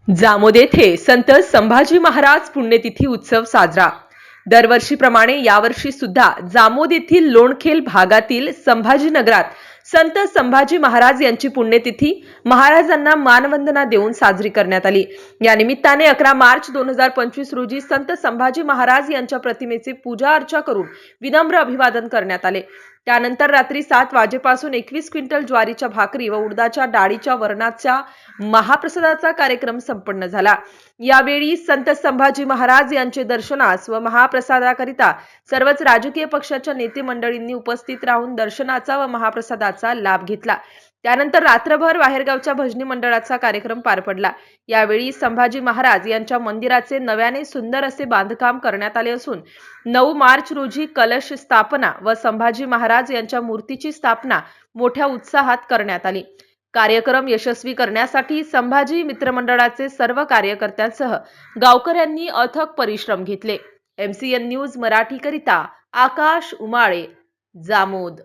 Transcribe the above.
जामोद येथे संत संभाजी महाराज पुण्यतिथी उत्सव साजरा। दरवर्षीप्रमाणे यावर्षी सुद्धा जामोद येथील लोणखेल भागातील संभाजीनगरात संत संभाजी महाराज यांची पुण्यतिथी महाराजांना मानवंदना देऊन साजरी करण्यात आली। या निमित्ताने 11 मार्च 2025 रोजी संत संभाजी महाराज यांच्या प्रतिमेचे पूजा अर्चा करून विनम्र अभिवादन करण्यात आले। त्यानंतर रात्री 7 वाजेपासून 21 क्विंटल ज्वारीच्या भाकरी व उडदाच्या डाळीच्या वरणाच्या महाप्रसादाचा कार्यक्रम संपन्न झाला। यावेळी संत संभाजी महाराज यांचे दर्शनास व महाप्रसादाकरिता सर्वच राजकीय पक्षाच्या नेते मंडळींनी उपस्थित राहून दर्शनाचा व महाप्रसादाचा लाभ घेतला। त्यानंतर रात्रभर बाहेरगावच्या भजनी मंडळाचा कार्यक्रम पार पडला। यावेळी संभाजी महाराज यांच्या मंदिराचे नव्याने सुंदर असे बांधकाम करण्यात आले असून 9 मार्च रोजी कलश स्थापना व संभाजी महाराज यांच्या मूर्तीची स्थापना मोठ्या उत्साहात करण्यात आली। कार्यक्रम यशस्वी करण्यासाठी संभाजी मित्रमंडळाचे सर्व कार्यकर्त्यांसह गावकऱ्यांनी अथक परिश्रम घेतले। MCN न्यूज मराठी करिता आकाश उमाळे, जामोद।